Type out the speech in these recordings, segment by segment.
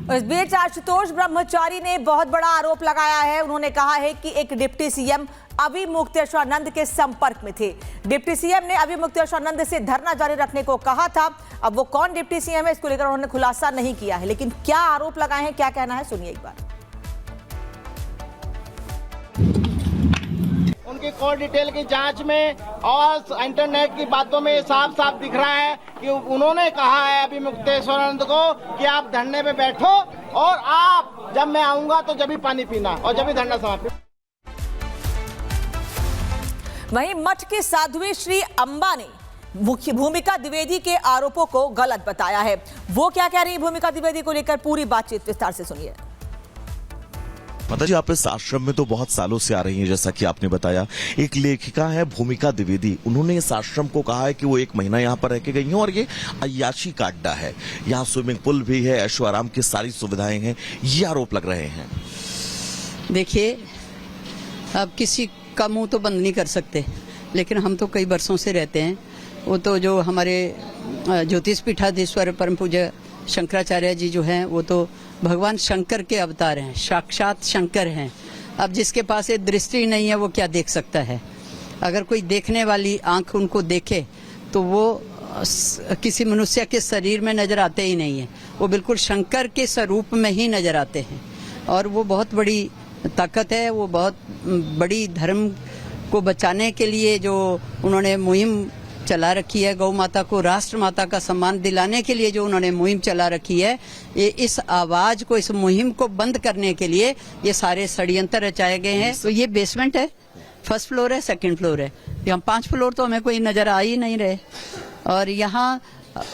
इस बीच आशुतोष ब्रह्मचारी ने बहुत बड़ा आरोप लगाया है। उन्होंने कहा है कि एक डिप्टी सीएम अभी मुक्तेश्वरानंद के संपर्क में थे। डिप्टी सीएम ने अभी मुक्तेश्वरानंद से धरना जारी रखने को कहा था। अब वो कौन डिप्टी सीएम है इसको लेकर उन्होंने खुलासा नहीं किया है, लेकिन क्या आरोप लगाए हैं, क्या कहना है, सुनिए एक बार। उनकी कॉल डिटेल की जांच में और इंटरनेट की बातों में साफ साफ दिख रहा है कि उन्होंने कहा है अभी मुक्तेश्वरानंद को कि आप धरने पे बैठो और आप जब मैं आऊंगा तो जब भी पानी पीना और जब भी धरना समाप्त। वहीं मठ के साध्वी श्री अंबा ने मुख्य भूमिका द्विवेदी के आरोपों को गलत बताया है। वो क्या कह रही है भूमिका द्विवेदी को लेकर, पूरी बातचीत विस्तार से सुनिए। माता जी, आप इस आश्रम में तो बहुत सालों से आ रही हैं, जैसा कि आपने बताया। एक लेखिका है भूमिका द्विवेदी, उन्होंने इस आश्रम को कहा है कि वो 1 महीना यहाँ पर रह के गई हैं और ये अय्याशी का अड्डा है। यहाँ स्विमिंग पूल भी है, ऐशो आराम की सारी सुविधाएं हैं, ये आरोप लग रहे हैं। देखिए, अब किसी का मुंह तो बंद नहीं कर सकते, लेकिन हम तो कई वर्षों से रहते हैं। वो तो जो हमारे ज्योतिष पीठाधीश्वर परम पूज्य शंकराचार्य जी जो हैं, वो तो भगवान शंकर के अवतार हैं, साक्षात शंकर हैं। अब जिसके पास ये दृष्टि नहीं है वो क्या देख सकता है? अगर कोई देखने वाली आंख उनको देखे तो वो किसी मनुष्य के शरीर में नजर आते ही नहीं है, वो बिल्कुल शंकर के स्वरूप में ही नजर आते हैं। और वो बहुत बड़ी ताकत है, वो बहुत बड़ी धर्म को बचाने के लिए जो उन्होंने मुहिम चला रखी है, गौ माता को राष्ट्र माता का सम्मान दिलाने के लिए जो उन्होंने मुहिम चला रखी है, ये इस आवाज को, इस मुहिम को बंद करने के लिए ये सारे षड्यंत्र रचाए गए हैं। तो ये बेसमेंट है, फर्स्ट फ्लोर है, सेकंड फ्लोर है, यहाँ 5 फ्लोर तो हमें कोई नजर आ ही नहीं रहे। और यहाँ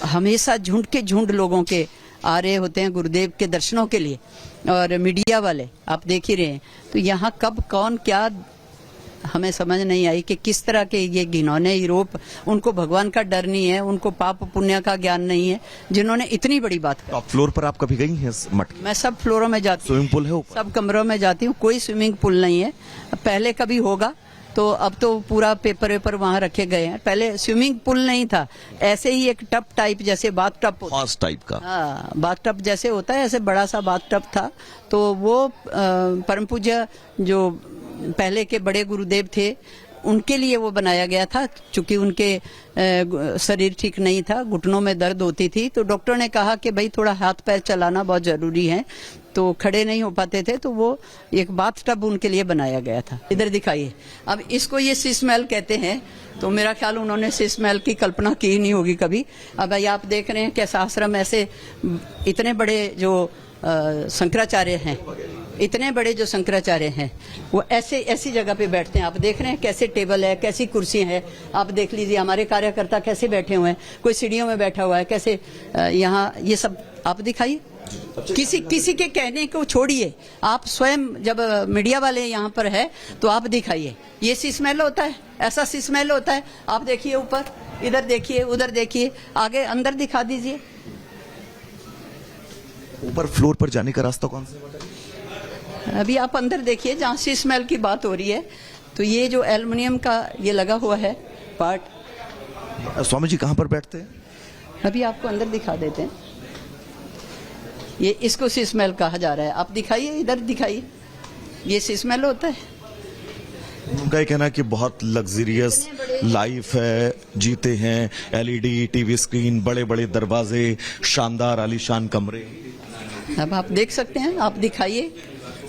हमेशा झुंड के झुंड लोगों के आ रहे होते हैं गुरुदेव के दर्शनों के लिए, और मीडिया वाले आप देख ही रहे हैं। तो यहाँ कब कौन क्या हमें समझ नहीं आई कि किस तरह के ये घिनौने यूरोप, उनको भगवान का डर नहीं है, उनको पाप पुण्य का ज्ञान नहीं है, जिन्होंने इतनी बड़ी बात टॉप फ्लोर पर आप कभी गई हैं इस मठ? मैं सब फ्लोरों में जाती हूँ। स्विमिंग पूल है ऊपर? सब कमरों में जाती हूँ, कोई स्विमिंग पूल नहीं है। पहले कभी होगा तो अब तो पूरा पेपर वेपर वहाँ रखे गए हैं। पहले स्विमिंग पूल नहीं था, ऐसे ही एक टब टाइप, जैसे बाथ टब टाइप का, हाँ, बाथ टब जैसे होता है, ऐसे बड़ा सा बाथ टब था। तो वो परम पूज्य जो पहले के बड़े गुरुदेव थे उनके लिए वो बनाया गया था, क्योंकि उनके शरीर ठीक नहीं था, घुटनों में दर्द होती थी। तो डॉक्टर ने कहा कि भाई थोड़ा हाथ पैर चलाना बहुत जरूरी है, तो खड़े नहीं हो पाते थे, तो वो एक बाथ टब उनके लिए बनाया गया था। इधर दिखाइए, अब इसको ये शीश महल कहते हैं। तो मेरा ख्याल उन्होंने शीश महल की कल्पना की ही नहीं होगी कभी। अब भाई आप देख रहे हैं कैसा आश्रम, ऐसे इतने बड़े जो शंकराचार्य हैं, इतने बड़े जो शंकराचार्य हैं, वो ऐसे ऐसी जगह पे बैठते हैं। आप देख रहे हैं कैसे टेबल है, कैसी कुर्सी है। आप देख लीजिए हमारे कार्यकर्ता कैसे बैठे हुए हैं, कोई सीढ़ियों में बैठा हुआ है, कैसे यहाँ ये सब आप दिखाइए। किसी के कहने को छोड़िए, आप स्वयं जब मीडिया वाले यहाँ पर है तो आप दिखाइए। ये शीश महल होता है, ऐसा शीश महल होता है। आप देखिए ऊपर, इधर देखिए, उधर देखिए, आगे अंदर दिखा दीजिए। ऊपर फ्लोर पर जाने का रास्ता कौन सा? अभी आप अंदर देखिए, जहाँ शीश महल की बात हो रही है, तो ये जो एल्युमिनियम का ये लगा हुआ है पार्ट। स्वामी जी कहाँ पर बैठते हैं? अभी आपको अंदर दिखा देते हैं। ये इसको शीश महल कहा जा रहा है। आप दिखाइए, इधर दिखाइए, ये शीश महल होता है। उनका ये कहना है कि बहुत लग्जरियस लाइफ है, जीते हैं, एलईडी टीवी स्क्रीन, बड़े बड़े दरवाजे, शानदार आलीशान कमरे। अब आप देख सकते हैं, आप दिखाइए,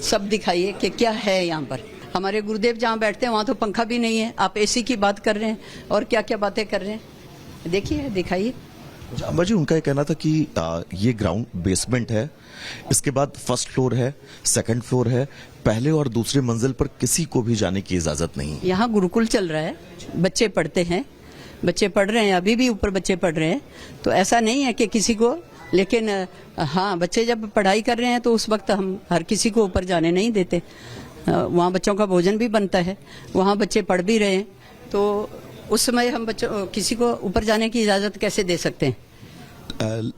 सब दिखाइए कि क्या है यहाँ पर। हमारे गुरुदेव जहाँ बैठते हैं वहाँ तो पंखा भी नहीं है, आप एसी की बात कर रहे हैं और क्या क्या बातें कर रहे हैं। देखिए, दिखाइए। अम्बा जी, उनका ये कहना था कि ये ग्राउंड बेसमेंट है, इसके बाद फर्स्ट फ्लोर है, सेकंड फ्लोर है, पहले और दूसरे मंजिल पर किसी को भी जाने की इजाजत नहीं। यहाँ गुरुकुल चल रहा है, बच्चे पढ़ते हैं, बच्चे पढ़ रहे हैं, अभी भी ऊपर बच्चे पढ़ रहे हैं। तो ऐसा नहीं है कि किसी को, लेकिन हाँ, बच्चे जब पढ़ाई कर रहे हैं तो उस वक्त हम हर किसी को ऊपर जाने नहीं देते। वहाँ बच्चों का भोजन भी बनता है, वहाँ बच्चे पढ़ भी रहे हैं, तो उस समय हम बच्चों किसी को ऊपर जाने की इजाजत कैसे दे सकते हैं?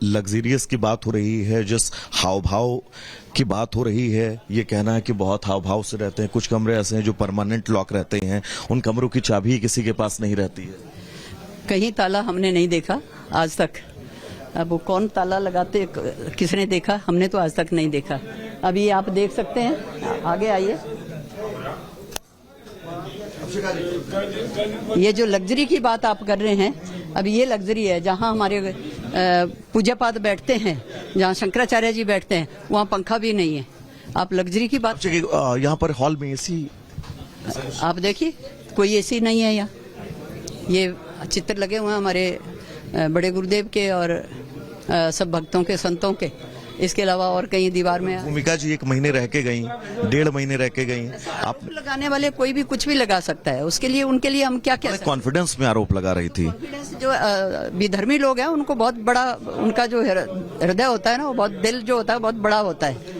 लग्जरियस की बात हो रही है, जिस हाव भाव की बात हो रही है, ये कहना है कि बहुत हाव भाव से रहते हैं। कुछ कमरे ऐसे हैं जो परमानेंट लॉक रहते हैं, उन कमरों की चाबी किसी के पास नहीं रहती है। कहीं ताला हमने नहीं देखा आज तक, अब वो कौन ताला लगाते किसने देखा, हमने तो आज तक नहीं देखा। अभी आप देख सकते हैं, आगे आइए। ये जो लग्जरी की बात आप कर रहे हैं, अब ये लग्जरी है जहाँ हमारे पूज्य पाद बैठते हैं, जहाँ शंकराचार्य जी बैठते हैं, वहाँ पंखा भी नहीं है। आप लग्जरी की बात, यहाँ पर हॉल में एसी, आप देखिए कोई एसी नहीं है यहाँ। ये चित्र लगे हुए हैं हमारे बड़े गुरुदेव के और सब भक्तों के, संतों के। इसके अलावा और कहीं दीवार में भूमिका जी 1 महीने रह के गई, 1.5 महीने रह के गई। आप लगाने वाले कोई भी कुछ भी लगा सकता है, उसके लिए उनके लिए हम क्या कह सकते हैं। कॉन्फिडेंस में आरोप लगा रही थी। कॉन्फिडेंस जो विधर्मी लोग हैं उनको बहुत बड़ा, उनका जो हृदय होता है ना, वो बहुत, दिल जो होता है बहुत बड़ा होता है।